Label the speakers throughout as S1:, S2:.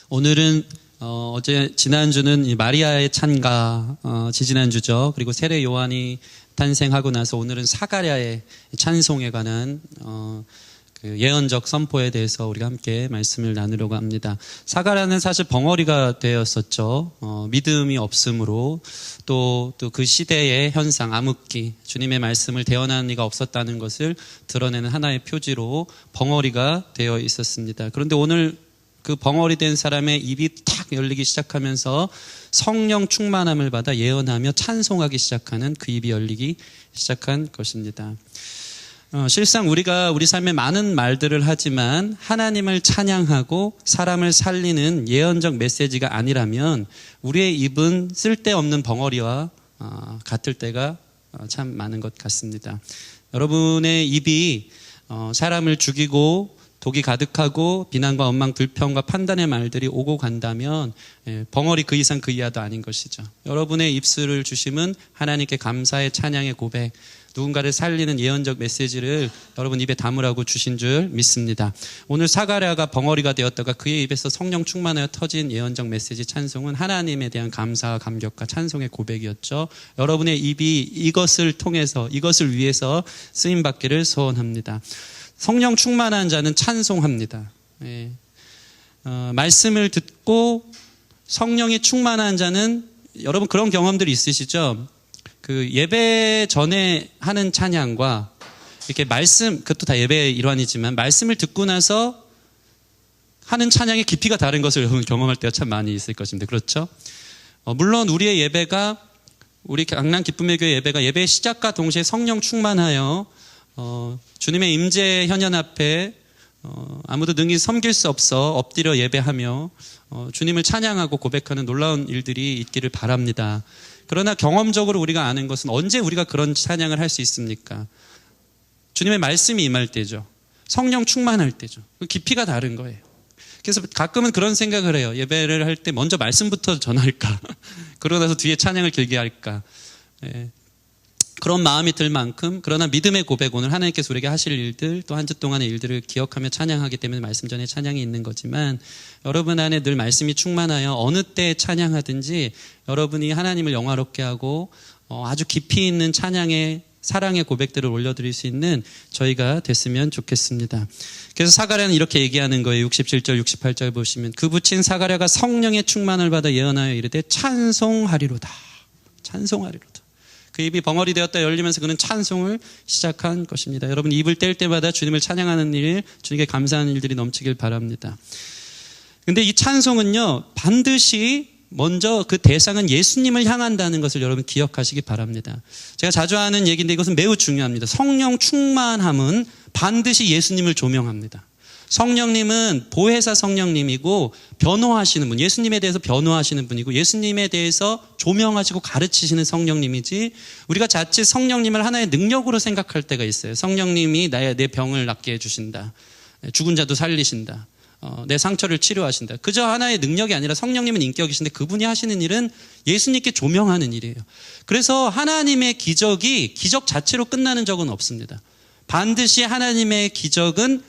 S1: 오늘은 지난주는 이 마리아의 찬가, 지지난주죠. 그리고 세례 요한이 탄생하고 나서 오늘은 사가랴의 찬송에 관한 그 예언적 선포에 대해서 우리가 함께 말씀을 나누려고 합니다. 사가랴는 사실 벙어리가 되었었죠. 믿음이 없으므로 또 그 시대의 현상, 암흑기, 주님의 말씀을 대언하는 이가 없었다는 것을 드러내는 하나의 표지로 벙어리가 되어 있었습니다. 그런데 오늘 그 벙어리 된 사람의 입이 탁 열리기 시작하면서 성령 충만함을 받아 예언하며 찬송하기 시작하는 그 입이 열리기 시작한 것입니다. 실상 우리가 우리 삶에 많은 말들을 하지만 하나님을 찬양하고 사람을 살리는 예언적 메시지가 아니라면 우리의 입은 쓸데없는 벙어리와 같을 때가 참 많은 것 같습니다. 여러분의 입이 사람을 죽이고 독이 가득하고 비난과 원망, 불평과 판단의 말들이 오고 간다면 벙어리 그 이상 그 이하도 아닌 것이죠. 여러분의 입술을 주심은 하나님께 감사의 찬양의 고백, 누군가를 살리는 예언적 메시지를 여러분 입에 담으라고 주신 줄 믿습니다. 오늘 사가랴가 벙어리가 되었다가 그의 입에서 성령 충만하여 터진 예언적 메시지 찬송은 하나님에 대한 감사와 감격과 찬송의 고백이었죠. 여러분의 입이 이것을 통해서, 이것을 위해서 쓰임받기를 소원합니다. 성령 충만한 자는 찬송합니다. 말씀을 듣고 성령이 충만한 자는, 여러분 그런 경험들이 있으시죠? 그 예배 전에 하는 찬양과 이렇게 말씀, 그것도 다 예배의 일환이지만 말씀을 듣고 나서 하는 찬양의 깊이가 다른 것을 여러분 경험할 때가 참 많이 있을 것입니다. 그렇죠? 물론 우리의 예배가, 우리 강남 기쁨의 교회 예배가 예배의 시작과 동시에 성령 충만하여 주님의 임재 현현 앞에 아무도 능히 섬길 수 없어 엎드려 예배하며 주님을 찬양하고 고백하는 놀라운 일들이 있기를 바랍니다. 그러나 경험적으로 우리가 아는 것은 언제 우리가 그런 찬양을 할 수 있습니까? 주님의 말씀이 임할 때죠. 성령 충만할 때죠. 깊이가 다른 거예요. 그래서 가끔은 그런 생각을 해요. 예배를 할 때 먼저 말씀부터 전할까? 그러고 나서 뒤에 찬양을 길게 할까? 그런 마음이 들 만큼, 그러나 믿음의 고백, 오늘 하나님께서 우리에게 하실 일들, 또 한 주 동안의 일들을 기억하며 찬양하기 때문에 말씀 전에 찬양이 있는 거지만, 여러분 안에 늘 말씀이 충만하여 어느 때 찬양하든지 여러분이 하나님을 영화롭게 하고 아주 깊이 있는 찬양의 사랑의 고백들을 올려드릴 수 있는 저희가 됐으면 좋겠습니다. 그래서 사가랴는 이렇게 얘기하는 거예요. 67절 68절 보시면 그 붙인 사가랴가 성령의 충만을 받아 예언하여 이르되 찬송하리로다. 찬송하리로다. 그 입이 벙어리 되었다 열리면서 그는 찬송을 시작한 것입니다. 여러분 입을 뗄 때마다 주님을 찬양하는 일, 주님께 감사하는 일들이 넘치길 바랍니다. 근데 이 찬송은요, 반드시 먼저 그 대상은 예수님을 향한다는 것을 여러분 기억하시기 바랍니다. 제가 자주 하는 얘기인데 이것은 매우 중요합니다. 성령 충만함은 반드시 예수님을 조명합니다. 성령님은 보혜사 성령님이고 변호하시는 분, 예수님에 대해서 변호하시는 분이고 예수님에 대해서 조명하시고 가르치시는 성령님이지, 우리가 자칫 성령님을 하나의 능력으로 생각할 때가 있어요. 성령님이 내 병을 낫게 해주신다, 죽은 자도 살리신다, 내 상처를 치료하신다. 그저 하나의 능력이 아니라 성령님은 인격이신데 그분이 하시는 일은 예수님께 조명하는 일이에요. 그래서 하나님의 기적이 기적 자체로 끝나는 적은 없습니다. 반드시 하나님의 기적은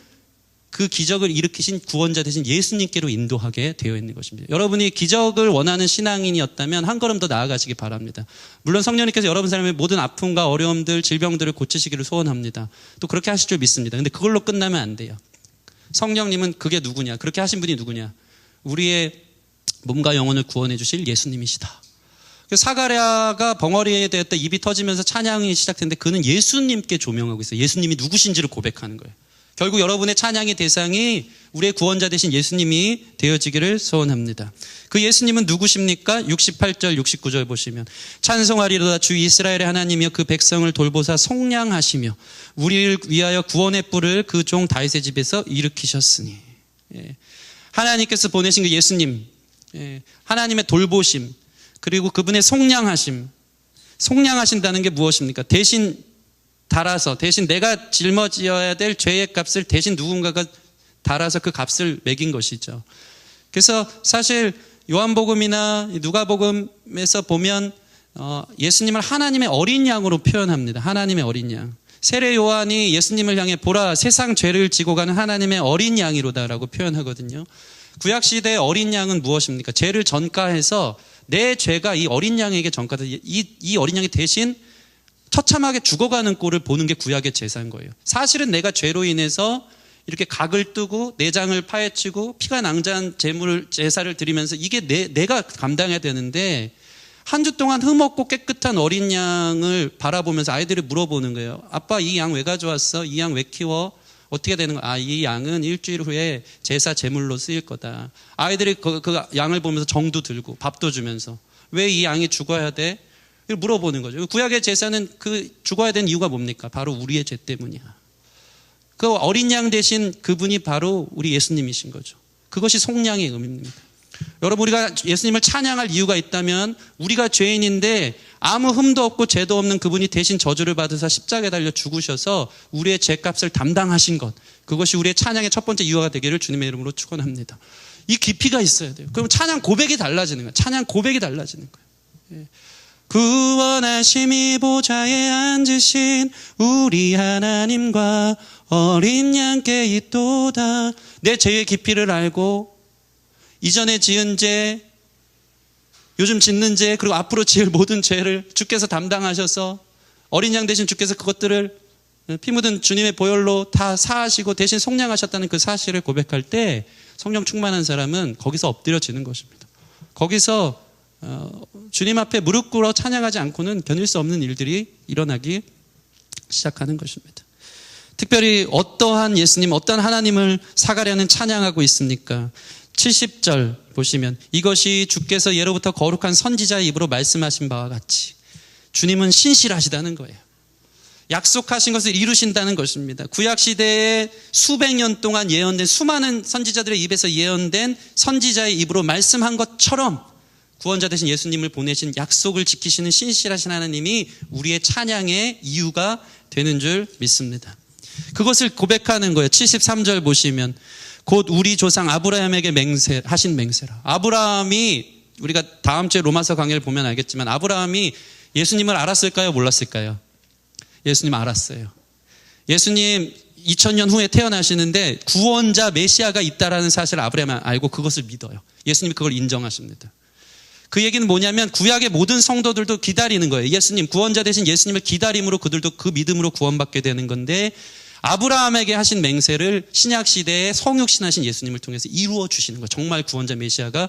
S1: 그 기적을 일으키신 구원자 되신 예수님께로 인도하게 되어 있는 것입니다. 여러분이 기적을 원하는 신앙인이었다면 한 걸음 더 나아가시기 바랍니다. 물론 성령님께서 여러분 삶의 모든 아픔과 어려움들, 질병들을 고치시기를 소원합니다. 또 그렇게 하실 줄 믿습니다. 근데 그걸로 끝나면 안 돼요. 성령님은 그게 누구냐? 그렇게 하신 분이 누구냐? 우리의 몸과 영혼을 구원해 주실 예수님이시다. 사가랴가 벙어리에 대했다 입이 터지면서 찬양이 시작했는데 그는 예수님께 조명하고 있어요. 예수님이 누구신지를 고백하는 거예요. 결국 여러분의 찬양의 대상이 우리의 구원자 되신 예수님이 되어지기를 소원합니다. 그 예수님은 누구십니까? 68절 69절 보시면 찬송하리로다 주 이스라엘의 하나님이여 그 백성을 돌보사 속량하시며 우리를 위하여 구원의 뿔을 그 종 다윗의 집에서 일으키셨으니. 하나님께서 보내신 그 예수님, 하나님의 돌보심, 그리고 그분의 속량하심. 속량하신다는 게 무엇입니까? 대신 달아서, 대신 내가 짊어져야 될 죄의 값을 대신 누군가가 달아서 그 값을 매긴 것이죠. 그래서 사실 요한복음이나 누가복음에서 보면 예수님을 하나님의 어린 양으로 표현합니다. 하나님의 어린 양. 세례 요한이 예수님을 향해 보라 세상 죄를 지고 가는 하나님의 어린 양이로다라고 표현하거든요. 구약시대의 어린 양은 무엇입니까? 죄를 전가해서 내 죄가 이 어린 양에게 전가돼서 이 어린 양이 대신 처참하게 죽어가는 꼴을 보는 게 구약의 제사인 거예요. 사실은 내가 죄로 인해서 이렇게 각을 뜨고 내장을 파헤치고 피가 낭자한 제사를 드리면서 이게 내가 감당해야 되는데, 한 주 동안 흠없고 깨끗한 어린 양을 바라보면서 아이들이 물어보는 거예요. 아빠, 이 양 왜 가져왔어? 이 양 왜 키워? 어떻게 되는 거야? 이 양은 일주일 후에 제사 제물로 쓰일 거다. 아이들이 그 양을 보면서 정도 들고 밥도 주면서 왜 이 양이 죽어야 돼? 이걸 물어보는 거죠. 구약의 제사는 그 죽어야 되는 이유가 뭡니까? 바로 우리의 죄 때문이야. 그 어린 양 대신 그분이 바로 우리 예수님이신 거죠. 그것이 속량의 의미입니다. 여러분, 우리가 예수님을 찬양할 이유가 있다면, 우리가 죄인인데 아무 흠도 없고 죄도 없는 그분이 대신 저주를 받으사 십자가에 달려 죽으셔서 우리의 죄값을 담당하신 것, 그것이 우리의 찬양의 첫 번째 이유가 되기를 주님의 이름으로 축원합니다. 이 깊이가 있어야 돼요. 그럼 찬양 고백이 달라지는 거예요. 찬양 고백이 달라지는 거예요. 구원하심이 보좌에 앉으신 우리 하나님과 어린 양께 있도다. 내 죄의 깊이를 알고 이전에 지은 죄, 요즘 짓는 죄, 그리고 앞으로 지을 모든 죄를 주께서 담당하셔서 어린 양 대신 주께서 그것들을 피 묻은 주님의 보혈로 다 사하시고 대신 속량하셨다는 그 사실을 고백할 때 성령 충만한 사람은 거기서 엎드려지는 것입니다. 거기서 주님 앞에 무릎 꿇어 찬양하지 않고는 견딜 수 없는 일들이 일어나기 시작하는 것입니다. 특별히 어떠한 예수님, 어떠한 하나님을 사가랴는 찬양하고 있습니까? 70절 보시면, 이것이 주께서 예로부터 거룩한 선지자의 입으로 말씀하신 바와 같이, 주님은 신실하시다는 거예요. 약속하신 것을 이루신다는 것입니다. 구약시대에 수백 년 동안 예언된, 수많은 선지자들의 입에서 예언된 선지자의 입으로 말씀한 것처럼 구원자 되신 예수님을 보내신 약속을 지키시는 신실하신 하나님이 우리의 찬양의 이유가 되는 줄 믿습니다. 그것을 고백하는 거예요. 73절 보시면, 곧 우리 조상 아브라함에게 하신 맹세라. 아브라함이, 우리가 다음 주에 로마서 강의를 보면 알겠지만, 아브라함이 예수님을 알았을까요? 몰랐을까요? 예수님 알았어요. 예수님 2000년 후에 태어나시는데 구원자 메시아가 있다라는 사실을 아브라함이 알고 그것을 믿어요. 예수님이 그걸 인정하십니다. 그 얘기는 뭐냐면, 구약의 모든 성도들도 기다리는 거예요. 예수님, 구원자 되신 예수님을 기다림으로 그들도 그 믿음으로 구원받게 되는 건데, 아브라함에게 하신 맹세를 신약시대에 성육신하신 예수님을 통해서 이루어 주시는 거예요. 정말 구원자 메시아가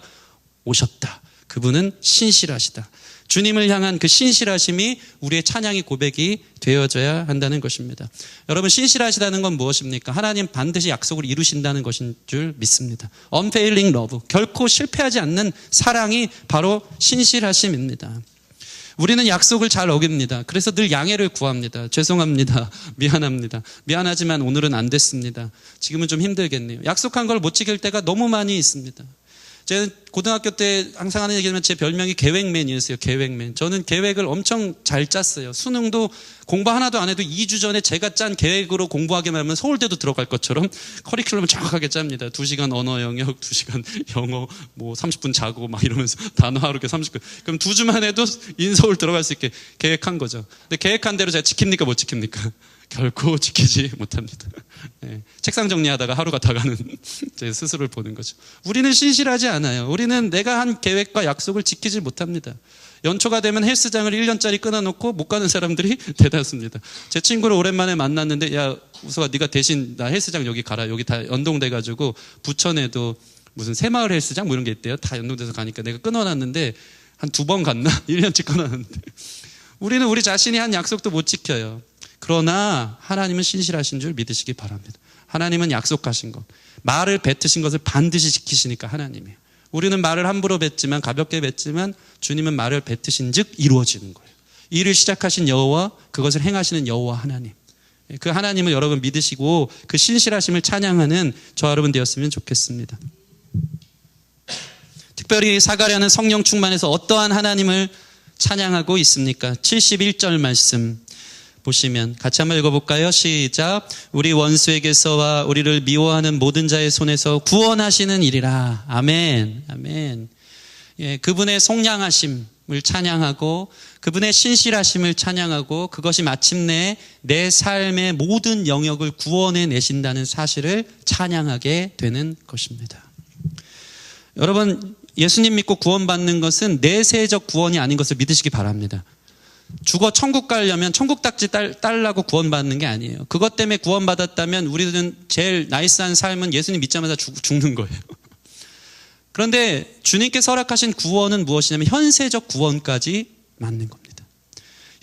S1: 오셨다. 그분은 신실하시다. 주님을 향한 그 신실하심이 우리의 찬양의 고백이 되어져야 한다는 것입니다. 여러분, 신실하시다는 건 무엇입니까? 하나님 반드시 약속을 이루신다는 것인 줄 믿습니다. Unfailing love, 결코 실패하지 않는 사랑이 바로 신실하심입니다. 우리는 약속을 잘 어깁니다. 그래서 늘 양해를 구합니다. 죄송합니다. 미안합니다. 미안하지만 오늘은 안 됐습니다. 지금은 좀 힘들겠네요. 약속한 걸 못 지킬 때가 너무 많이 있습니다. 제가 고등학교 때 항상 하는 얘기지만 제 별명이 계획맨이었어요. 계획맨. 저는 계획을 엄청 잘 짰어요. 수능도 공부 하나도 안 해도 2주 전에 제가 짠 계획으로 공부하기만 하면 서울대도 들어갈 것처럼 커리큘럼을 정확하게 짭니다. 2시간 언어 영역, 2시간 영어, 30분 자고 막 이러면서 단어 하루에 30분. 그럼 2주만 해도 인서울 들어갈 수 있게 계획한 거죠. 근데 계획한 대로 제가 지킵니까? 못 지킵니까? 결코 지키지 못합니다. 네. 책상 정리하다가 하루가 다 가는 제 스스로를 보는 거죠. 우리는 신실하지 않아요. 우리는 내가 한 계획과 약속을 지키지 못합니다. 연초가 되면 헬스장을 1년짜리 끊어놓고 못 가는 사람들이 대다수입니다. 제 친구를 오랜만에 만났는데, 야, 우석아, 네가 대신 나 헬스장 여기 가라. 여기 다 연동돼가지고 부천에도 무슨 새마을 헬스장 뭐 이런 게 있대요. 다 연동돼서 가니까 내가 끊어놨는데 한 2번 갔나? 1년치 끊어놨는데. 우리는 우리 자신이 한 약속도 못 지켜요. 그러나 하나님은 신실하신 줄 믿으시기 바랍니다. 하나님은 약속하신 것, 말을 뱉으신 것을 반드시 지키시니까 하나님이에요. 우리는 말을 함부로 뱉지만, 가볍게 뱉지만, 주님은 말을 뱉으신 즉 이루어지는 거예요. 일을 시작하신 여호와, 그것을 행하시는 여호와 하나님. 그 하나님을 여러분 믿으시고 그 신실하심을 찬양하는 저 여러분 되었으면 좋겠습니다. 특별히 사가랴는 성령 충만해서 어떠한 하나님을 찬양하고 있습니까? 71절 말씀 보시면 같이 한번 읽어볼까요? 시작. 우리 원수에게서와 우리를 미워하는 모든 자의 손에서 구원하시는 이리라. 아멘. 아멘. 예, 그분의 속량하심을 찬양하고 그분의 신실하심을 찬양하고 그것이 마침내 내 삶의 모든 영역을 구원해 내신다는 사실을 찬양하게 되는 것입니다. 여러분, 예수님 믿고 구원받는 것은 내세적 구원이 아닌 것을 믿으시기 바랍니다. 죽어 천국 가려면 천국 딱지 딸라고 구원받는 게 아니에요. 그것 때문에 구원받았다면 우리들은 제일 나이스한 삶은 예수님 믿자마자 죽는 거예요. 그런데 주님께서 허락하신 구원은 무엇이냐면 현세적 구원까지 맞는 겁니다.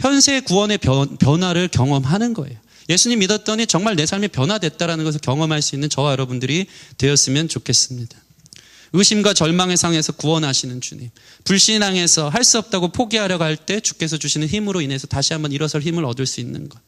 S1: 현세 구원의 변화를 경험하는 거예요. 예수님 믿었더니 정말 내 삶이 변화됐다라는 것을 경험할 수 있는 저와 여러분들이 되었으면 좋겠습니다. 의심과 절망의 상에서 구원하시는 주님, 불신앙에서 할 수 없다고 포기하려고 할 때 주께서 주시는 힘으로 인해서 다시 한번 일어설 힘을 얻을 수 있는 것,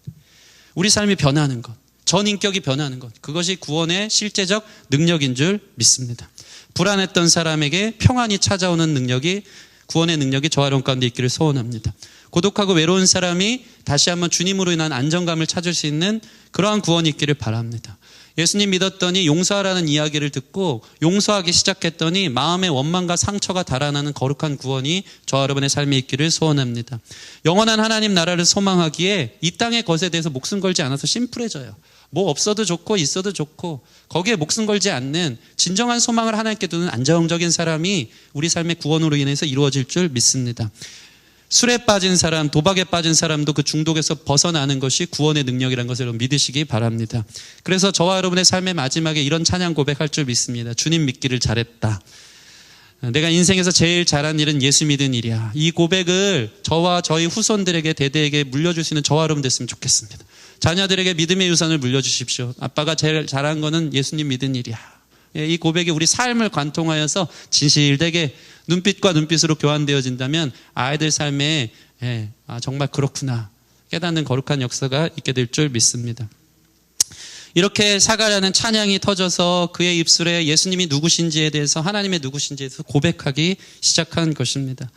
S1: 우리 삶이 변하는 것, 전 인격이 변하는 것, 그것이 구원의 실제적 능력인 줄 믿습니다. 불안했던 사람에게 평안이 찾아오는 능력이, 구원의 능력이 저와 여러분 가운데 있기를 소원합니다. 고독하고 외로운 사람이 다시 한번 주님으로 인한 안정감을 찾을 수 있는 그러한 구원이 있기를 바랍니다. 예수님 믿었더니 용서하라는 이야기를 듣고 용서하기 시작했더니 마음의 원망과 상처가 달아나는 거룩한 구원이 저와 여러분의 삶에 있기를 소원합니다. 영원한 하나님 나라를 소망하기에 이 땅의 것에 대해서 목숨 걸지 않아서 심플해져요. 뭐 없어도 좋고 있어도 좋고 거기에 목숨 걸지 않는 진정한 소망을 하나님께 두는 안정적인 사람이 우리 삶의 구원으로 인해서 이루어질 줄 믿습니다. 술에 빠진 사람, 도박에 빠진 사람도 그 중독에서 벗어나는 것이 구원의 능력이라는 것을 믿으시기 바랍니다. 그래서 저와 여러분의 삶의 마지막에 이런 찬양 고백할 줄 믿습니다. 주님 믿기를 잘했다. 내가 인생에서 제일 잘한 일은 예수 믿은 일이야. 이 고백을 저와 저희 후손들에게 대대에게 물려줄 수 있는 저와 여러분 됐으면 좋겠습니다. 자녀들에게 믿음의 유산을 물려주십시오. 아빠가 제일 잘한 거는 예수님 믿은 일이야. 이 고백이 우리 삶을 관통하여서 진실되게 눈빛과 눈빛으로 교환되어진다면 아이들 삶에 정말 그렇구나 깨닫는 거룩한 역사가 있게 될 줄 믿습니다. 이렇게 사가랴는 찬양이 터져서 그의 입술에 예수님이 누구신지에 대해서, 하나님의 누구신지에 대해서 고백하기 시작한 것입니다.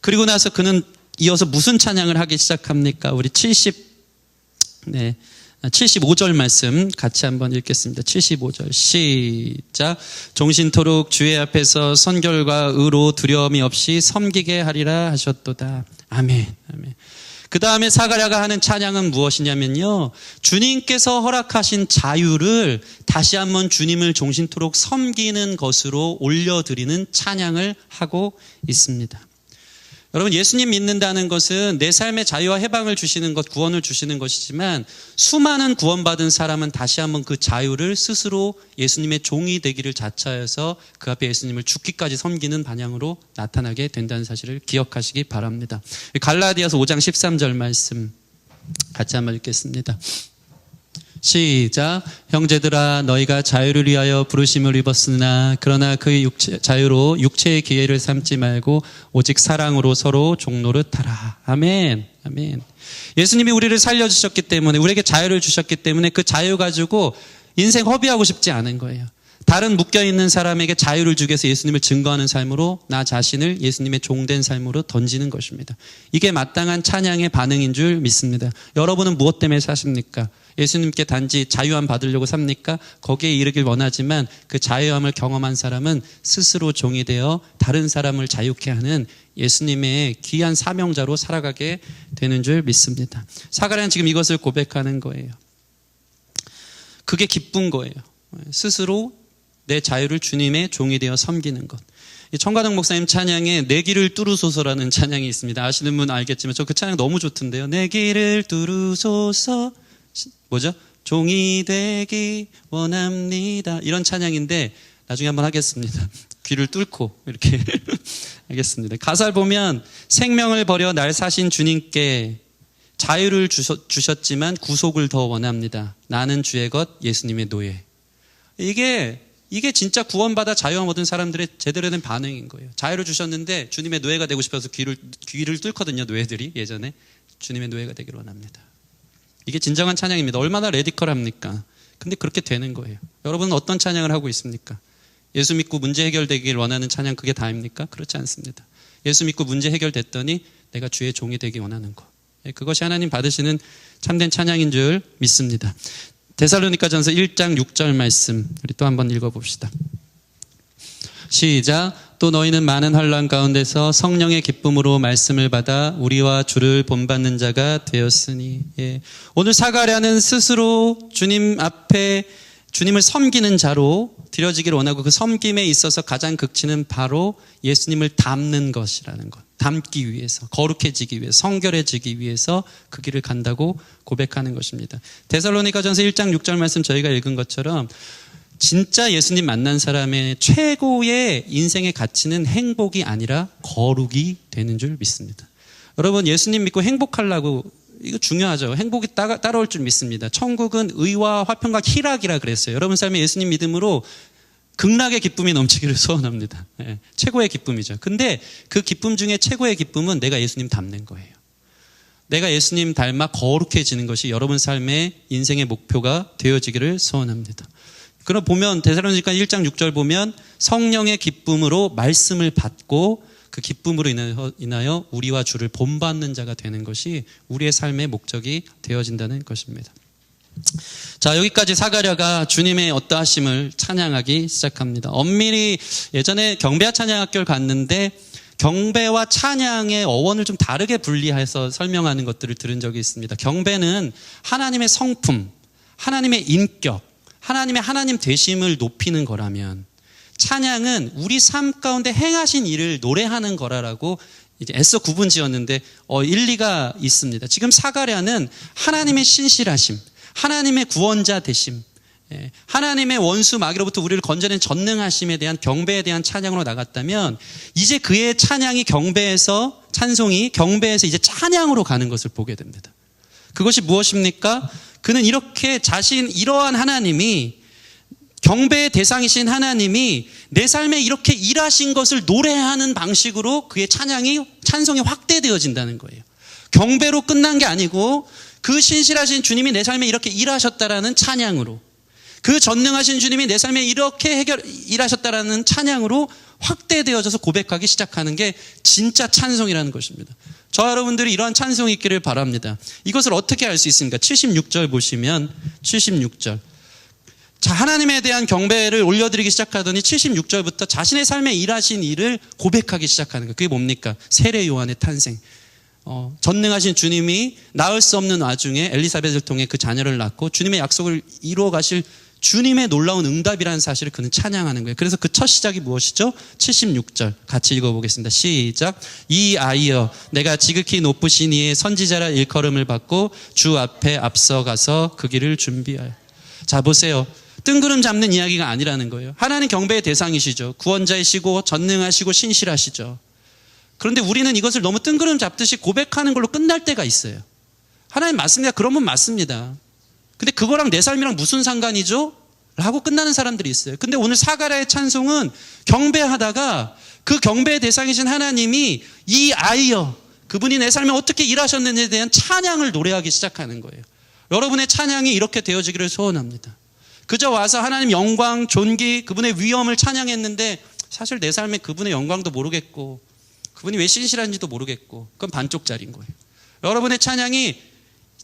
S1: 그리고 나서 그는 이어서 무슨 찬양을 하기 시작합니까? 우리 75절 말씀 같이 한번 읽겠습니다. 75절 시작. 종신토록 주의 앞에서 선결과 의로 두려움이 없이 섬기게 하리라 하셨도다. 아멘. 아멘. 그 다음에 사가랴가 하는 찬양은 무엇이냐면요, 주님께서 허락하신 자유를 다시 한번 주님을 종신토록 섬기는 것으로 올려드리는 찬양을 하고 있습니다. 여러분, 예수님 믿는다는 것은 내 삶의 자유와 해방을 주시는 것, 구원을 주시는 것이지만 수많은 구원받은 사람은 다시 한번 그 자유를 스스로 예수님의 종이 되기를 자처해서 그 앞에 예수님을 죽기까지 섬기는 방향으로 나타나게 된다는 사실을 기억하시기 바랍니다. 갈라디아서 5장 13절 말씀 같이 한번 읽겠습니다. 시작. 형제들아, 너희가 자유를 위하여 부르심을 입었으나 그러나 그 자유로 육체의 기회를 삼지 말고 오직 사랑으로 서로 종노릇하라. 아멘. 아멘. 예수님이 우리를 살려주셨기 때문에, 우리에게 자유를 주셨기 때문에 그 자유 가지고 인생 허비하고 싶지 않은 거예요. 다른 묶여있는 사람에게 자유를 주기 위해서 예수님을 증거하는 삶으로 나 자신을 예수님의 종된 삶으로 던지는 것입니다. 이게 마땅한 찬양의 반응인 줄 믿습니다. 여러분은 무엇 때문에 사십니까? 예수님께 단지 자유함 받으려고 삽니까? 거기에 이르길 원하지만 그 자유함을 경험한 사람은 스스로 종이 되어 다른 사람을 자유케 하는 예수님의 귀한 사명자로 살아가게 되는 줄 믿습니다. 사가랴는 지금 이것을 고백하는 거예요. 그게 기쁜 거예요. 스스로 내 자유를 주님의 종이 되어 섬기는 것. 청가동 목사님 찬양에 내 길을 뚫으소서라는 찬양이 있습니다. 아시는 분 알겠지만 저 그 찬양 너무 좋던데요. 내 길을 뚫으소서, 뭐죠? 종이 되기 원합니다. 이런 찬양인데 나중에 한번 하겠습니다. 귀를 뚫고 이렇게 하겠습니다. 가사를 보면 생명을 버려 날 사신 주님께 자유를 주셨지만 구속을 더 원합니다. 나는 주의 것, 예수님의 노예. 이게 진짜 구원받아 자유함 얻은 사람들의 제대로 된 반응인 거예요. 자유를 주셨는데 주님의 노예가 되고 싶어서 귀를 뚫거든요. 노예들이 예전에. 주님의 노예가 되기를 원합니다. 이게 진정한 찬양입니다. 얼마나 레디컬합니까? 근데 그렇게 되는 거예요. 여러분은 어떤 찬양을 하고 있습니까? 예수 믿고 문제 해결되길 원하는 찬양, 그게 다입니까? 그렇지 않습니다. 예수 믿고 문제 해결됐더니 내가 주의 종이 되기 원하는 것. 그것이 하나님 받으시는 참된 찬양인 줄 믿습니다. 데살로니가전서 1장 6절 말씀 우리 또 한번 읽어봅시다. 시작. 또 너희는 많은 환난 가운데서 성령의 기쁨으로 말씀을 받아 우리와 주를 본받는 자가 되었으니. 오늘 사가랴는 스스로 주님 앞에 주님을 섬기는 자로 드려지기를 원하고 그 섬김에 있어서 가장 극치는 바로 예수님을 닮는 것이라는 것. 닮기 위해서, 거룩해지기 위해서, 성결해지기 위해서 그 길을 간다고 고백하는 것입니다. 데살로니가전서 1장 6절 말씀 저희가 읽은 것처럼 진짜 예수님 만난 사람의 최고의 인생의 가치는 행복이 아니라 거룩이 되는 줄 믿습니다. 여러분, 예수님 믿고 행복하려고, 이거 중요하죠. 행복이 따라올 줄 믿습니다. 천국은 의와 화평과 희락이라 그랬어요. 여러분 삶에 예수님 믿음으로 극락의 기쁨이 넘치기를 소원합니다. 예, 최고의 기쁨이죠. 근데 그 기쁨 중에 최고의 기쁨은 내가 예수님 닮는 거예요. 내가 예수님 닮아 거룩해지는 것이 여러분 삶의 인생의 목표가 되어지기를 소원합니다. 그럼 보면 데살로니가 1장 6절 보면 성령의 기쁨으로 말씀을 받고 그 기쁨으로 인하여 우리와 주를 본받는 자가 되는 것이 우리의 삶의 목적이 되어진다는 것입니다. 자, 여기까지 사가랴가 주님의 어떠하심을 찬양하기 시작합니다. 엄밀히 예전에 경배와 찬양학교를 갔는데 경배와 찬양의 어원을 좀 다르게 분리해서 설명하는 것들을 들은 적이 있습니다. 경배는 하나님의 성품, 하나님의 인격, 하나님의 하나님 되심을 높이는 거라면 찬양은 우리 삶 가운데 행하신 일을 노래하는 거라고 이제 애써 구분 지었는데 일리가 있습니다. 지금 사가랴는 하나님의 신실하심, 하나님의 구원자 되심, 하나님의 원수 마귀로부터 우리를 건져낸 전능하심에 대한 경배에 대한 찬양으로 나갔다면 이제 그의 찬양이 경배에서 찬송이 경배에서 이제 찬양으로 가는 것을 보게 됩니다. 그것이 무엇입니까? 그는 이렇게 이러한 하나님이 경배의 대상이신 하나님이 내 삶에 이렇게 일하신 것을 노래하는 방식으로 그의 찬송이 확대되어진다는 거예요. 경배로 끝난 게 아니고 그 신실하신 주님이 내 삶에 이렇게 일하셨다라는 찬양으로, 그 전능하신 주님이 내 삶에 이렇게 일하셨다라는 찬양으로 확대되어져서 고백하기 시작하는 게 진짜 찬송이라는 것입니다. 저와 여러분들이 이러한 찬송이 있기를 바랍니다. 이것을 어떻게 알 수 있습니까? 76절 보시면 76절. 자, 하나님에 대한 경배를 올려드리기 시작하더니 76절부터 자신의 삶에 일하신 일을 고백하기 시작하는 거예요. 그게 뭡니까? 세례 요한의 탄생. 전능하신 주님이 낳을 수 없는 와중에 엘리사벳을 통해 그 자녀를 낳고 주님의 약속을 이루어 가실 주님의 놀라운 응답이라는 사실을 그는 찬양하는 거예요. 그래서 그 첫 시작이 무엇이죠? 76절 같이 읽어보겠습니다. 시작. 이 아이여 내가 지극히 높으신 이의 선지자라 일컬음을 받고 주 앞에 앞서가서 그 길을 준비하여. 자, 보세요. 뜬구름 잡는 이야기가 아니라는 거예요. 하나님 경배의 대상이시죠. 구원자이시고 전능하시고 신실하시죠. 그런데 우리는 이것을 너무 뜬구름 잡듯이 고백하는 걸로 끝날 때가 있어요. 하나님 맞습니다. 그러면 맞습니다. 근데 그거랑 내 삶이랑 무슨 상관이죠? 라고 끝나는 사람들이 있어요. 근데 오늘 사가랴의 찬송은 경배하다가 그 경배의 대상이신 하나님이 이 아이여, 그분이 내 삶에 어떻게 일하셨는지에 대한 찬양을 노래하기 시작하는 거예요. 여러분의 찬양이 이렇게 되어지기를 소원합니다. 그저 와서 하나님 영광, 존귀, 그분의 위엄을 찬양했는데 사실 내 삶에 그분의 영광도 모르겠고 그분이 왜 신실한지도 모르겠고 그건 반쪽짜리인 거예요. 여러분의 찬양이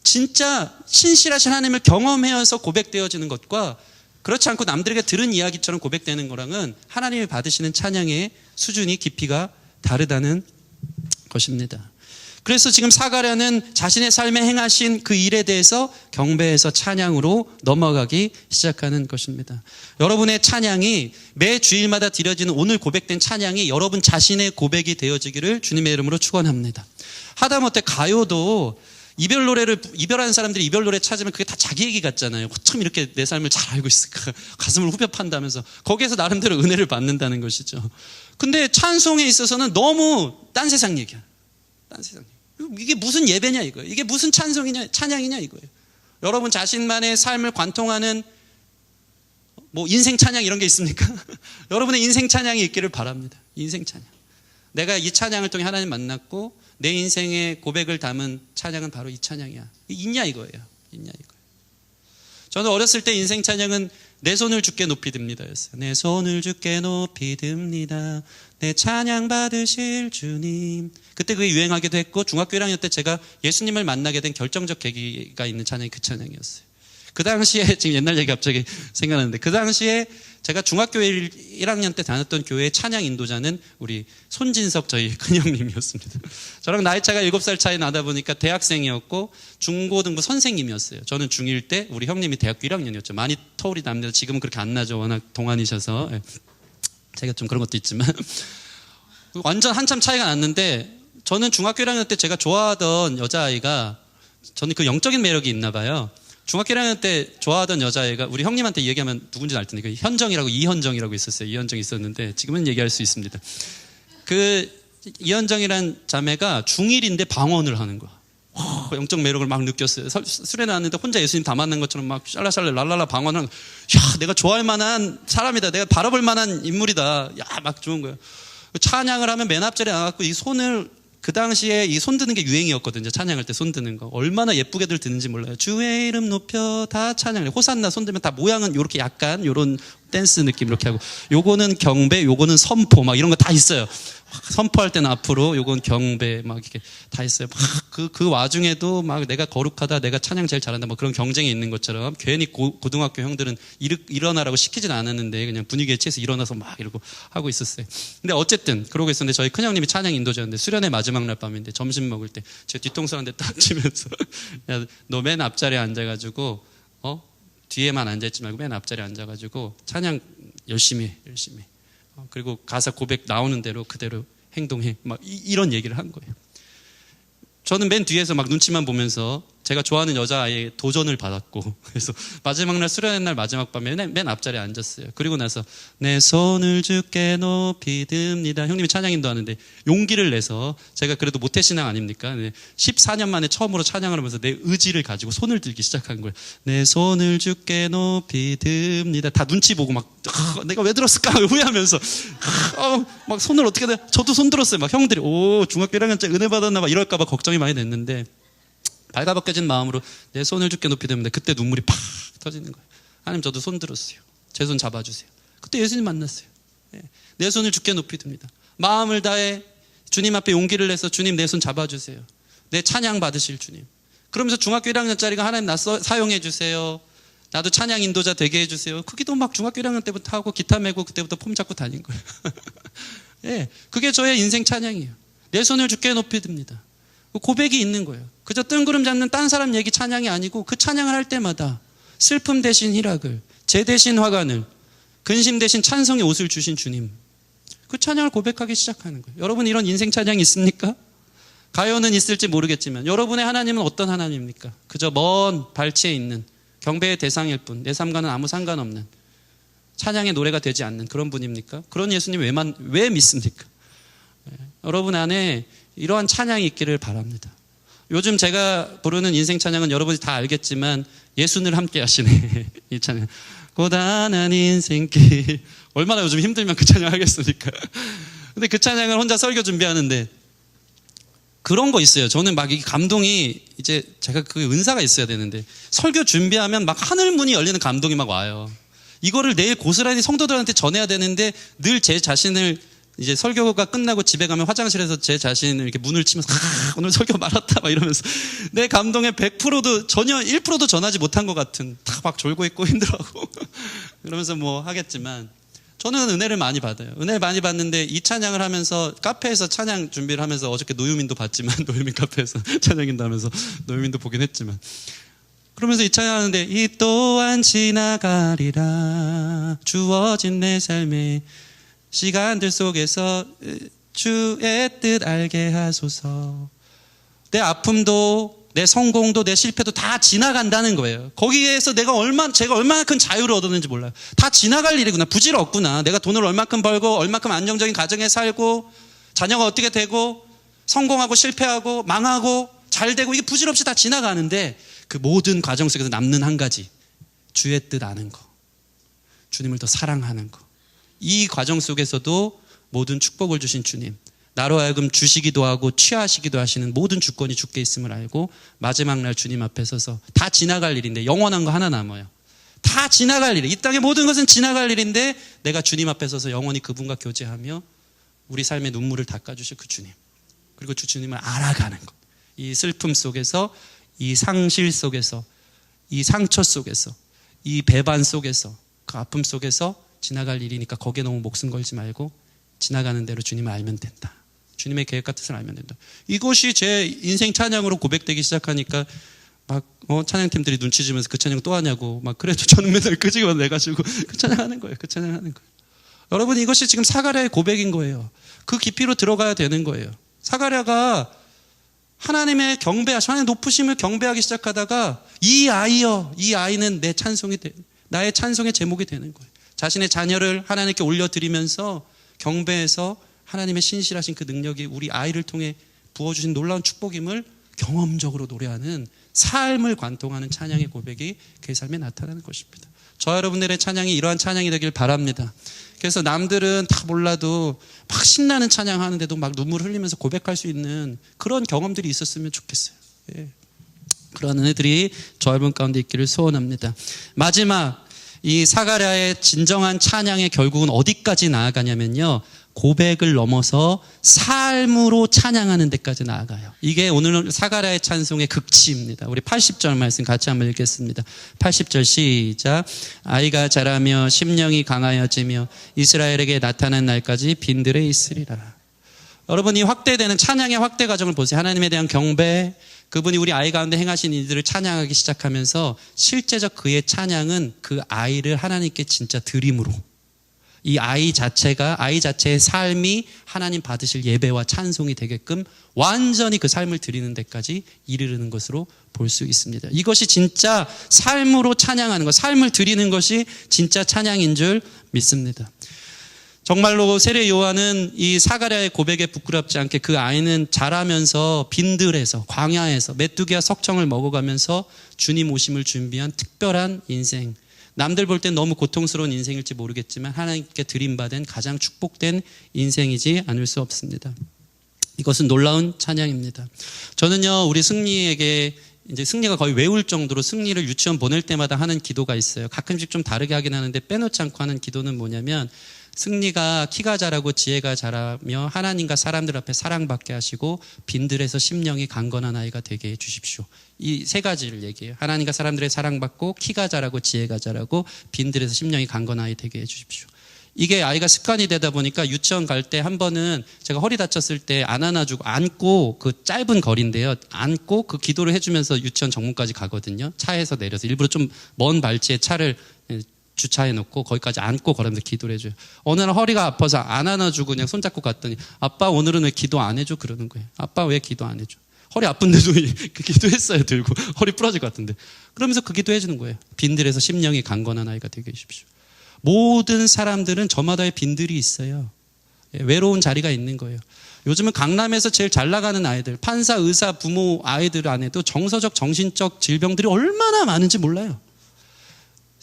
S1: 진짜 신실하신 하나님을 경험해서 고백되어지는 것과 그렇지 않고 남들에게 들은 이야기처럼 고백되는 거랑은 하나님이 받으시는 찬양의 수준이 깊이가 다르다는 것입니다. 그래서 지금 사가랴는 자신의 삶에 행하신 그 일에 대해서 경배에서 찬양으로 넘어가기 시작하는 것입니다. 여러분의 찬양이 매 주일마다 드려지는 오늘 고백된 찬양이 여러분 자신의 고백이 되어지기를 주님의 이름으로 축원합니다. 하다못해 가요도 이별하는 사람들이 이별 노래 찾으면 그게 다 자기 얘기 같잖아요. 어쩜 이렇게 내 삶을 잘 알고 있을까. 가슴을 후벼 판다면서 거기에서 나름대로 은혜를 받는다는 것이죠. 근데 찬송에 있어서는 너무 딴 세상 얘기야. 딴 세상 얘기. 이게 무슨 예배냐 이거예요. 이게 무슨 찬양이냐 이거예요. 여러분 자신만의 삶을 관통하는 인생 찬양 이런 게 있습니까? 여러분의 인생 찬양이 있기를 바랍니다. 인생 찬양. 내가 이 찬양을 통해 하나님 만났고 내 인생의 고백을 담은 찬양은 바로 이 찬양이야. 있냐 이거예요. 있냐 이거예요. 저는 어렸을 때 인생 찬양은 내 손을 주께 높이 듭니다였어요. 내 손을 주께 높이 듭니다. 내 찬양 받으실 주님. 그때 그게 유행하기도 했고 중학교 1학년 때 제가 예수님을 만나게 된 결정적 계기가 있는 찬양이 그 찬양이었어요. 그 당시에 지금 옛날 얘기 갑자기 생각나는데 그 당시에 제가 중학교 1학년 때 다녔던 교회의 찬양 인도자는 우리 손진석 저희 큰형님이었습니다. 저랑 나이 차가 7살 차이 나다 보니까 대학생이었고 중고등부 선생님이었어요. 저는 중1 때 우리 형님이 대학교 1학년이었죠. 많이 터울이 납니다. 지금은 그렇게 안 나죠. 워낙 동안이셔서. 제가 좀 그런 것도 있지만 완전 한참 차이가 났는데 저는 중학교 1학년 때 제가 좋아하던 여자아이가 저는 그 영적인 매력이 있나 봐요. 중학교 1학년 때 좋아하던 여자애가 우리 형님한테 얘기하면 누군지 알 텐데 그 현정이라고 이현정이라고 있었어요. 이현정이 있었는데 지금은 얘기할 수 있습니다. 그 이현정이란 자매가 중1인데 방언을 하는 거야. 영적 매력을 막 느꼈어요. 술에 나왔는데 혼자 예수님 다 만난 것처럼 막 샬라샬라 랄랄라 방언을 하는 거야. 야, 내가 좋아할 만한 사람이다. 내가 바라볼 만한 인물이다. 야, 막 좋은 거예요. 찬양을 하면 맨 앞자리에 나가고 이 손을 그 당시에 이 손 드는 게 유행이었거든요. 찬양할 때 손 드는 거. 얼마나 예쁘게들 드는지 몰라요. 주의 이름 높여 다 찬양해. 호산나 손 들면 다 모양은 이렇게 약간 이런 댄스 느낌 이렇게 하고 요거는 경배, 요거는 선포 막 이런 거 다 있어요. 선포할 때는 앞으로, 요건 경배 막 이렇게 다 있어요. 막 그 와중에도 막 내가 거룩하다, 내가 찬양 제일 잘한다, 뭐 그런 경쟁이 있는 것처럼 괜히 고등학교 형들은 일어나라고 시키진 않았는데 그냥 분위기에 취해서 일어나서 막 이러고 하고 있었어요. 근데 어쨌든 그러고 있었는데 저희 큰형님이 찬양 인도자였는데 수련회 마지막 날 밤인데 점심 먹을 때 제 뒤통수 한 대 딱 치면서 야, 너 맨 앞자리에 앉아가지고 뒤에만 앉아있지 말고 맨 앞자리에 앉아가지고 찬양 열심히 해, 열심히 해. 그리고 가사 고백 나오는 대로 그대로 행동해. 막 이런 얘기를 한 거예요. 저는 맨 뒤에서 막 눈치만 보면서 제가 좋아하는 여자아이의 도전을 받았고 그래서 마지막 날 수련회 날 마지막 밤에 맨 앞자리에 앉았어요. 그리고 나서 내 손을 주께 높이 듭니다. 형님이 찬양 인도하는데 용기를 내서 제가 그래도 모태신앙 아닙니까? 14년 만에 처음으로 찬양을 하면서 내 의지를 가지고 손을 들기 시작한 거예요. 내 손을 주께 높이 듭니다. 다 눈치 보고 막 내가 왜 들었을까 후회하면서 막 손을 어떻게 돼? 저도 손 들었어요. 막 형들이 중학교 1학년째 은혜 받았나 봐 이럴까 봐 걱정이 많이 됐는데 발가벗겨진 마음으로 내 손을 주께 높이 듭니다. 그때 눈물이 팍 터지는 거예요. 하나님 저도 손 들었어요. 제 손 잡아주세요. 그때 예수님 만났어요. 내 손을 주께 높이 듭니다. 마음을 다해 주님 앞에 용기를 내서 주님 내 손 잡아주세요. 내 찬양 받으실 주님. 그러면서 중학교 1학년짜리가 하나님 나 사용해 주세요. 나도 찬양 인도자 되게 해주세요. 그 기도 막 중학교 1학년 때부터 하고 기타 메고 그때부터 폼 잡고 다닌 거예요. 예, 그게 저의 인생 찬양이에요. 내 손을 주께 높이 듭니다. 고백이 있는 거예요. 그저 뜬구름 잡는 딴 사람 얘기 찬양이 아니고 그 찬양을 할 때마다 슬픔 대신 희락을, 재 대신 화관을, 근심 대신 찬송의 옷을 주신 주님. 그 찬양을 고백하기 시작하는 거예요. 여러분 이런 인생 찬양이 있습니까? 가요는 있을지 모르겠지만 여러분의 하나님은 어떤 하나님입니까? 그저 먼 발치에 있는 경배의 대상일 뿐, 내 삶과는 아무 상관없는 찬양의 노래가 되지 않는 그런 분입니까? 그런 예수님 왜 믿습니까? 여러분 안에 이러한 찬양이 있기를 바랍니다. 요즘 제가 부르는 인생 찬양은 여러분이 다 알겠지만 예수늘 함께 하시네. 이 찬양. 고단한 인생길. 얼마나 요즘 힘들면 그 찬양 하겠습니까? 근데 그 찬양을 혼자 설교 준비하는데 그런 거 있어요. 저는 막 이 감동이 이제 제가 그 은사가 있어야 되는데 설교 준비하면 막 하늘 문이 열리는 감동이 막 와요. 이거를 내일 고스란히 성도들한테 전해야 되는데 늘 제 자신을 이제 설교가 끝나고 집에 가면 화장실에서 제 자신을 이렇게 문을 치면서 오늘 설교 말았다 막 이러면서 내 감동의 100%도 전혀 1%도 전하지 못한 것 같은 다 막 졸고 있고 힘들어하고 그러면서 뭐 하겠지만 저는 은혜를 많이 받아요. 은혜를 많이 받는데 이 찬양을 하면서 카페에서 찬양 준비를 하면서 어저께 노유민도 봤지만 노유민 카페에서 찬양인도 하면서 노유민도 보긴 했지만 그러면서 이 찬양하는데 이 또한 지나가리라 주어진 내 삶에 시간들 속에서 주의 뜻 알게 하소서. 내 아픔도 내 성공도 내 실패도 다 지나간다는 거예요. 거기에서 제가 얼마나 큰 자유를 얻었는지 몰라요. 다 지나갈 일이구나. 부질 없구나. 내가 돈을 얼마큼 벌고 얼마큼 안정적인 가정에 살고 자녀가 어떻게 되고 성공하고 실패하고 망하고 잘 되고 이게 부질 없이 다 지나가는데 그 모든 과정 속에서 남는 한 가지 주의 뜻 아는 거. 주님을 더 사랑하는 거. 이 과정 속에서도 모든 축복을 주신 주님, 나로 하여금 주시기도 하고 취하시기도 하시는 모든 주권이 주께 있음을 알고 마지막 날 주님 앞에 서서 다 지나갈 일인데 영원한 거 하나 남아요. 다 지나갈 일. 이 땅의 모든 것은 지나갈 일인데 내가 주님 앞에 서서 영원히 그분과 교제하며 우리 삶의 눈물을 닦아주실 그 주님, 그리고 주님을 알아가는 것. 이 슬픔 속에서, 이 상실 속에서, 이 상처 속에서, 이 배반 속에서, 그 아픔 속에서 지나갈 일이니까 거기에 너무 목숨 걸지 말고 지나가는 대로 주님을 알면 된다. 주님의 계획 같은 것을 알면 된다. 이것이 제 인생 찬양으로 고백되기 시작하니까 막 찬양팀들이 눈치 주면서 그 찬양 또 하냐고 막 그래도 저는 맨날 끄지만 내가지고 그 찬양하는 거예요. 그 찬양하는 거예요. 여러분 이것이 지금 사가랴의 고백인 거예요. 그 깊이로 들어가야 되는 거예요. 사가랴가 하나님의 하나님의 높으심을 경배하기 시작하다가 이 아이여, 이 아이는 내 나의 찬송의 제목이 되는 거예요. 자신의 자녀를 하나님께 올려드리면서 경배해서 하나님의 신실하신 그 능력이 우리 아이를 통해 부어주신 놀라운 축복임을 경험적으로 노래하는 삶을 관통하는 찬양의 고백이 그의 삶에 나타나는 것입니다. 저와 여러분들의 찬양이 이러한 찬양이 되길 바랍니다. 그래서 남들은 다 몰라도 막 신나는 찬양 하는데도 막 눈물 흘리면서 고백할 수 있는 그런 경험들이 있었으면 좋겠어요. 예. 그런 은혜들이 저와 여러분 가운데 있기를 소원합니다. 마지막 이 사가랴의 진정한 찬양의 결국은 어디까지 나아가냐면요, 고백을 넘어서 삶으로 찬양하는 데까지 나아가요. 이게 오늘 사가랴의 찬송의 극치입니다. 우리 80절 말씀 같이 한번 읽겠습니다. 80절 시작. 아이가 자라며 심령이 강하여지며 이스라엘에게 나타난 날까지 빈들에 있으리라. 여러분 이 확대되는 찬양의 확대 과정을 보세요. 하나님에 대한 경배, 그분이 우리 아이 가운데 행하신 일들을 찬양하기 시작하면서 실제적 그의 찬양은 그 아이를 하나님께 진짜 드림으로, 이 아이 자체의 삶이 하나님 받으실 예배와 찬송이 되게끔 완전히 그 삶을 드리는 데까지 이르르는 것으로 볼 수 있습니다. 이것이 진짜 삶으로 찬양하는 것, 삶을 드리는 것이 진짜 찬양인 줄 믿습니다. 정말로 세례 요한은 이 사가랴의 고백에 부끄럽지 않게 그 아이는 자라면서 빈들에서, 광야에서 메뚜기와 석청을 먹어가면서 주님 오심을 준비한 특별한 인생, 남들 볼 땐 너무 고통스러운 인생일지 모르겠지만 하나님께 드림받은 가장 축복된 인생이지 않을 수 없습니다. 이것은 놀라운 찬양입니다. 저는요, 우리 승리에게 이제 승리가 거의 외울 정도로 승리를 유치원 보낼 때마다 하는 기도가 있어요. 가끔씩 좀 다르게 하긴 하는데 빼놓지 않고 하는 기도는 뭐냐면, 승리가 키가 자라고 지혜가 자라며 하나님과 사람들 앞에 사랑받게 하시고 빈들에서 심령이 강건한 아이가 되게 해주십시오. 이 세 가지를 얘기해요. 하나님과 사람들의 사랑받고 키가 자라고 지혜가 자라고 빈들에서 심령이 강건한 아이 되게 해주십시오. 이게 아이가 습관이 되다 보니까 유치원 갈 때 한 번은 제가 허리 다쳤을 때 안 안아주고 안고, 그 짧은 거리인데요, 안고 그 기도를 해주면서 유치원 정문까지 가거든요. 차에서 내려서 일부러 좀 먼 발치에 차를 주차해 놓고 거기까지 안고 걸으면서 기도를 해줘요. 어느 날 허리가 아파서 안 안아주고 그냥 손잡고 갔더니 아빠 오늘은 왜 기도 안 해줘? 그러는 거예요. 아빠 왜 기도 안 해줘? 허리 아픈데도 그 기도했어요. 들고 허리 부러질 것 같은데. 그러면서 그 기도 해주는 거예요. 빈들에서 심령이 강건한 아이가 되게 해주십시오. 모든 사람들은 저마다의 빈들이 있어요. 외로운 자리가 있는 거예요. 요즘은 강남에서 제일 잘 나가는 아이들, 판사, 의사, 부모 아이들 안에도 정서적, 정신적 질병들이 얼마나 많은지 몰라요.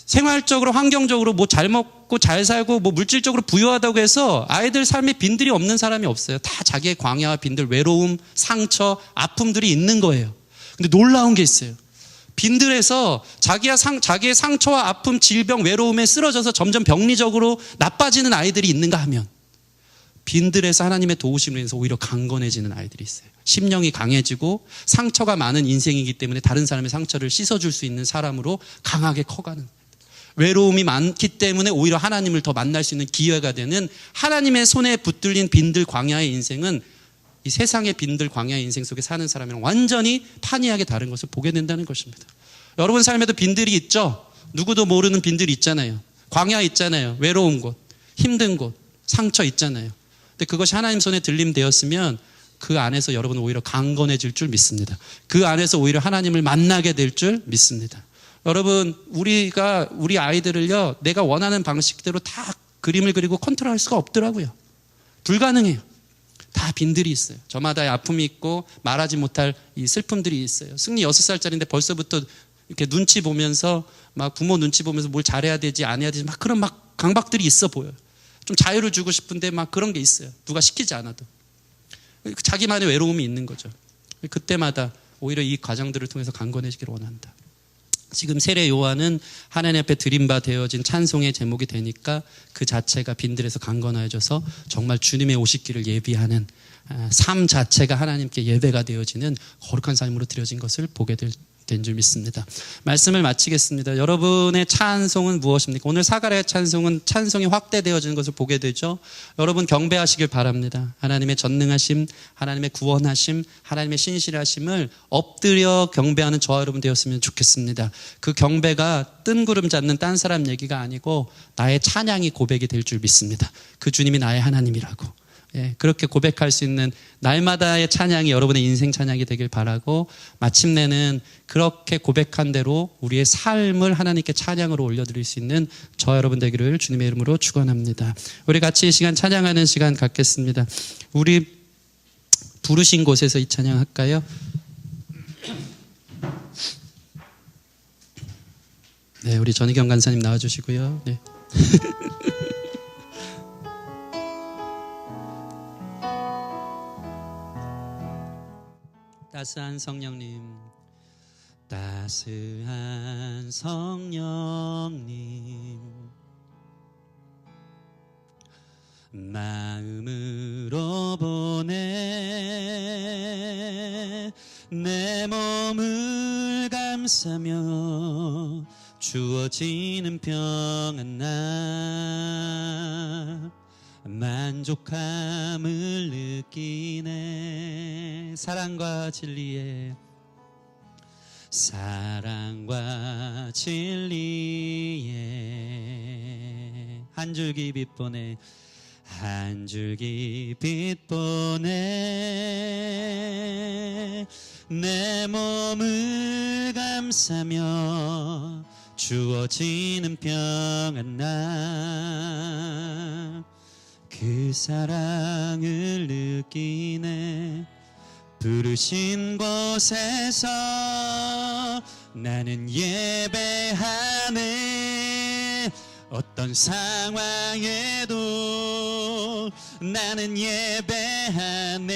S1: 생활적으로, 환경적으로 뭐 잘 먹고 잘 살고 뭐 물질적으로 부유하다고 해서 아이들 삶에 빈들이 없는 사람이 없어요. 다 자기의 광야와 빈들, 외로움, 상처, 아픔들이 있는 거예요. 근데 놀라운 게 있어요. 빈들에서 자기의 상처와 아픔, 질병, 외로움에 쓰러져서 점점 병리적으로 나빠지는 아이들이 있는가 하면, 빈들에서 하나님의 도우심을 인해서 오히려 강건해지는 아이들이 있어요. 심령이 강해지고 상처가 많은 인생이기 때문에 다른 사람의 상처를 씻어줄 수 있는 사람으로 강하게 커가는, 외로움이 많기 때문에 오히려 하나님을 더 만날 수 있는 기회가 되는 하나님의 손에 붙들린 빈들 광야의 인생은 이 세상의 빈들 광야의 인생 속에 사는 사람이랑 완전히 판이하게 다른 것을 보게 된다는 것입니다. 여러분 삶에도 빈들이 있죠? 누구도 모르는 빈들이 있잖아요. 광야 있잖아요. 외로운 곳, 힘든 곳, 상처 있잖아요. 근데 그것이 하나님 손에 들림되었으면 그 안에서 여러분은 오히려 강건해질 줄 믿습니다. 그 안에서 오히려 하나님을 만나게 될 줄 믿습니다. 여러분, 우리 아이들을요, 내가 원하는 방식대로 다 그림을 그리고 컨트롤할 수가 없더라고요. 불가능해요. 다 빈들이 있어요. 저마다의 아픔이 있고 말하지 못할 이 슬픔들이 있어요. 승리 6살짜리인데 벌써부터 이렇게 눈치 보면서 막 부모 눈치 보면서 뭘 잘해야 되지 안 해야 되지 막 그런 막 강박들이 있어 보여요. 좀 자유를 주고 싶은데 막 그런 게 있어요. 누가 시키지 않아도. 자기만의 외로움이 있는 거죠. 그때마다 오히려 이 과정들을 통해서 강건해지기를 원한다. 지금 세례 요한은 하나님 앞에 드림바 되어진 찬송의 제목이 되니까 그 자체가 빈들에서 강건해져서 정말 주님의 오시기를 예비하는 삶 자체가 하나님께 예배가 되어지는 거룩한 삶으로 드려진 것을 보게 된 줄 믿습니다. 말씀을 마치겠습니다. 여러분의 찬송은 무엇입니까? 오늘 사가랴의 찬송은 찬송이 확대되어지는 것을 보게 되죠. 여러분 경배하시길 바랍니다. 하나님의 전능하심, 하나님의 구원하심, 하나님의 신실하심을 엎드려 경배하는 저와 여러분 되었으면 좋겠습니다. 그 경배가 뜬구름 잡는 딴 사람 얘기가 아니고 나의 찬양이 고백이 될 줄 믿습니다. 그 주님이 나의 하나님이라고. 그렇게 고백할 수 있는 날마다의 찬양이 여러분의 인생 찬양이 되길 바라고, 마침내는 그렇게 고백한 대로 우리의 삶을 하나님께 찬양으로 올려드릴 수 있는 저와 여러분 되기를 주님의 이름으로 축원합니다. 우리 같이 이 시간 찬양하는 시간 갖겠습니다. 우리 부르신 곳에서 이 찬양 할까요? 네, 우리 전희경 간사님 나와주시고요. 네. 따스한 성령님, 따스한 성령님, 마음으로 보내 내 몸을 감싸며 주어지는 평안 나 만족함을 느끼네. 사랑과 진리에 한 줄기 빛 보내 한 줄기 빛 보내 내 몸을 감싸며 주어지는 평안 나 그 사랑을 느끼네. 부르신 곳에서 나는 예배하네. 어떤 상황에도 나는 예배하네.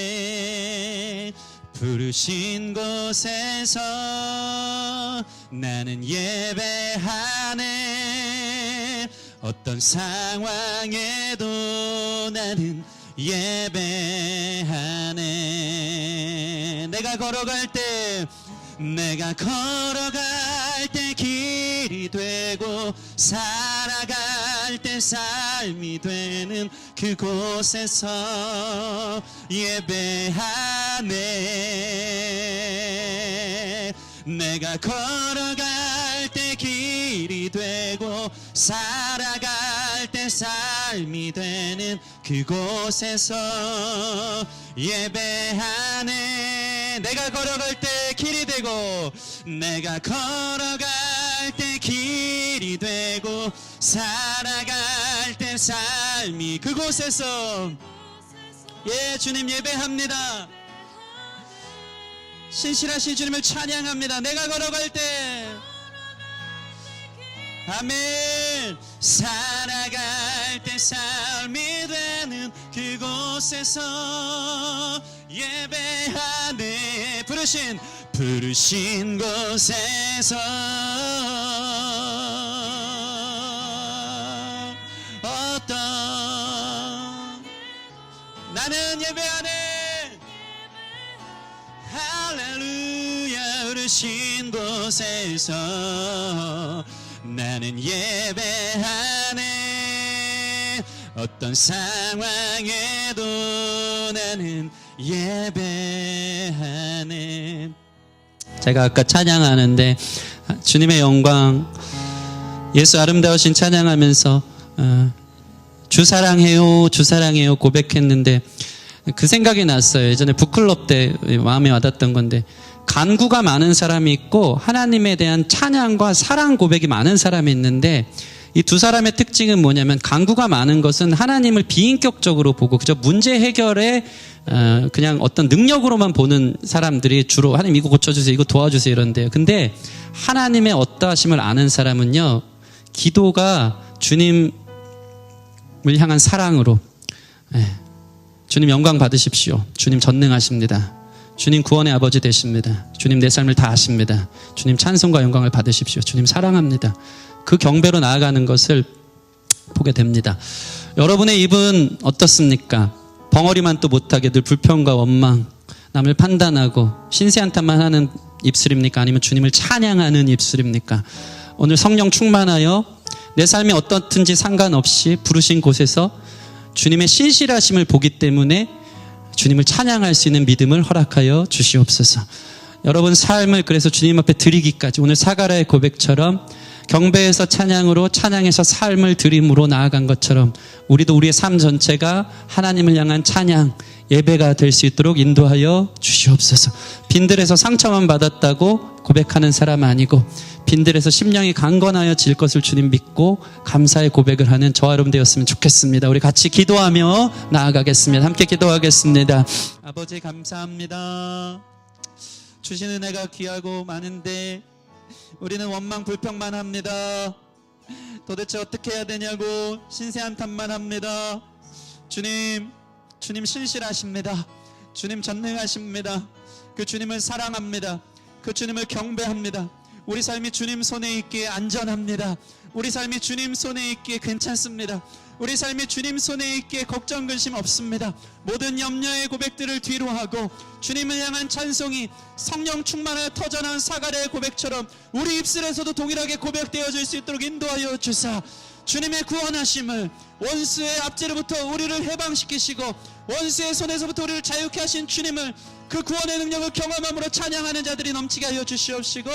S1: 부르신 곳에서 나는 예배하네. 어떤 상황에도 나는 예배하네. 내가 걸어갈 때 길이 되고 살아갈 때 삶이 되는 그곳에서 예배하네. 내가 걸어갈 때 길이 되고 살아갈 때 삶이 되는 그곳에서 예배하네. 내가 걸어갈 때 길이 되고 내가 걸어갈 때 길이 되고 살아갈 때 삶이 그곳에서 주님 예배합니다. 신실하신 주님을 찬양합니다. 내가 걸어갈 때 아멘. 살아갈 때 삶이 되는 그곳에서 예배하네. 부르신 곳에서 어떤 나는 예배하네. 할렐루야. 부르신 곳에서 나는 예배하네. 어떤 상황에도 나는 예배하네. 제가 아까 찬양하는데 주님의 영광, 예수 아름다우신 찬양하면서 주 사랑해요, 주 사랑해요 고백했는데 그 생각이 났어요. 예전에 북클럽 때 마음에 와닿았던 건데, 간구가 많은 사람이 있고 하나님에 대한 찬양과 사랑 고백이 많은 사람이 있는데, 이 두 사람의 특징은 뭐냐면, 간구가 많은 것은 하나님을 비인격적으로 보고 그저 문제 해결에 그냥 어떤 능력으로만 보는 사람들이 주로 하나님 이거 고쳐주세요, 이거 도와주세요 이런데요. 근데 하나님의 어떠하심을 아는 사람은요, 기도가 주님을 향한 사랑으로, 주님 영광 받으십시오, 주님 전능하십니다, 주님 구원의 아버지 되십니다, 주님 내 삶을 다 아십니다, 주님 찬송과 영광을 받으십시오, 주님 사랑합니다, 그 경배로 나아가는 것을 보게 됩니다. 여러분의 입은 어떻습니까? 벙어리만 또 못하게 늘 불평과 원망, 남을 판단하고 신세한탄만 하는 입술입니까? 아니면 주님을 찬양하는 입술입니까? 오늘 성령 충만하여 내 삶이 어떻든지 상관없이 부르신 곳에서 주님의 신실하심을 보기 때문에 주님을 찬양할 수 있는 믿음을 허락하여 주시옵소서. 여러분 삶을 그래서 주님 앞에 드리기까지 오늘 사가랴의 고백처럼 경배에서 찬양으로, 찬양에서 삶을 드림으로 나아간 것처럼 우리도 우리의 삶 전체가 하나님을 향한 찬양, 예배가 될 수 있도록 인도하여 주시옵소서. 빈들에서 상처만 받았다고 고백하는 사람 아니고 빈들에서 심령이 강건하여질 것을 주님 믿고 감사의 고백을 하는 저와 여러분 되었으면 좋겠습니다. 우리 같이 기도하며 나아가겠습니다. 함께 기도하겠습니다. 아버지 감사합니다. 주신 은혜가 귀하고 많은데 우리는 원망 불평만 합니다. 도대체 어떻게 해야 되냐고 신세한탄만 합니다. 주님 신실하십니다. 주님 전능하십니다. 그 주님을 사랑합니다. 그 주님을 경배합니다. 우리 삶이 주님 손에 있기에 안전합니다. 우리 삶이 주님 손에 있기에 괜찮습니다. 우리 삶이 주님 손에 있기에 걱정 근심 없습니다. 모든 염려의 고백들을 뒤로 하고 주님을 향한 찬송이 성령 충만하여 터져나온 사가랴의 고백처럼 우리 입술에서도 동일하게 고백되어질 수 있도록 인도하여 주사 주님의 구원하심을 원수의 압제로부터 우리를 해방시키시고 원수의 손에서부터 우리를 자유케 하신 주님을 그 구원의 능력을 경험함으로 찬양하는 자들이 넘치게 하여 주시옵시고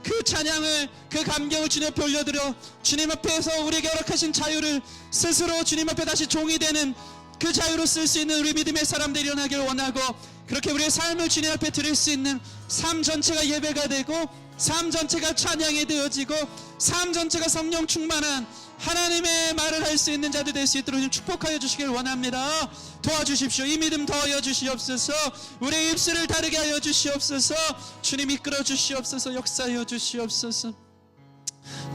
S1: 그 찬양을 그 감격을 주님 앞에 올려드려 주님 앞에서 우리에게 허락하신 자유를 스스로 주님 앞에 다시 종이 되는 그 자유로 쓸 수 있는 우리 믿음의 사람들이 일어나길 원하고 그렇게 우리의 삶을 주님 앞에 드릴 수 있는 삶 전체가 예배가 되고 삶 전체가 찬양이 되어지고 삶 전체가 성령 충만한 하나님의 말을 할 수 있는 자들 될 수 있도록 축복하여 주시길 원합니다. 도와주십시오. 이 믿음 더하여 주시옵소서. 우리의 입술을 다르게 하여 주시옵소서. 주님 이끌어 주시옵소서. 역사하여 주시옵소서.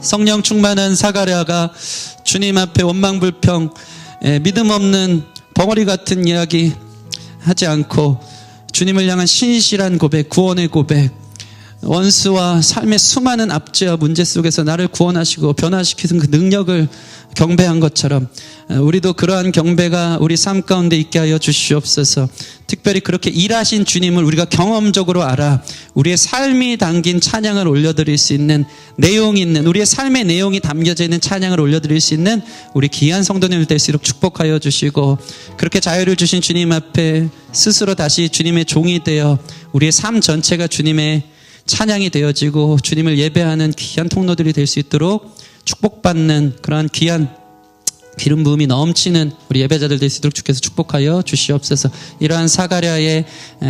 S1: 성령 충만한 사가랴가 주님 앞에 원망불평 믿음 없는 벙어리 같은 이야기 하지 않고 주님을 향한 신실한 고백, 구원의 고백, 원수와 삶의 수많은 압제와 문제 속에서 나를 구원하시고 변화시키는 그 능력을 경배한 것처럼 우리도 그러한 경배가 우리 삶 가운데 있게 하여 주시옵소서. 특별히 그렇게 일하신 주님을 우리가 경험적으로 알아 우리의 삶이 담긴 찬양을 올려드릴 수 있는 내용이 있는 우리의 삶의 내용이 담겨져 있는 찬양을 올려드릴 수 있는 우리 귀한 성도님들 될 수 있도록 축복하여 주시고 그렇게 자유를 주신 주님 앞에 스스로 다시 주님의 종이 되어 우리의 삶 전체가 주님의 찬양이 되어지고 주님을 예배하는 귀한 통로들이 될 수 있도록 축복받는 그러한 귀한 기름 부음이 넘치는 우리 예배자들 될 수 있도록 주께서 축복하여 주시옵소서. 이러한 사가랴의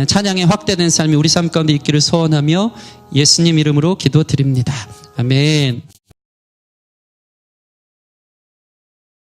S1: 찬양의 확대된 삶이 우리 삶 가운데 있기를 소원하며 예수님 이름으로 기도드립니다. 아멘.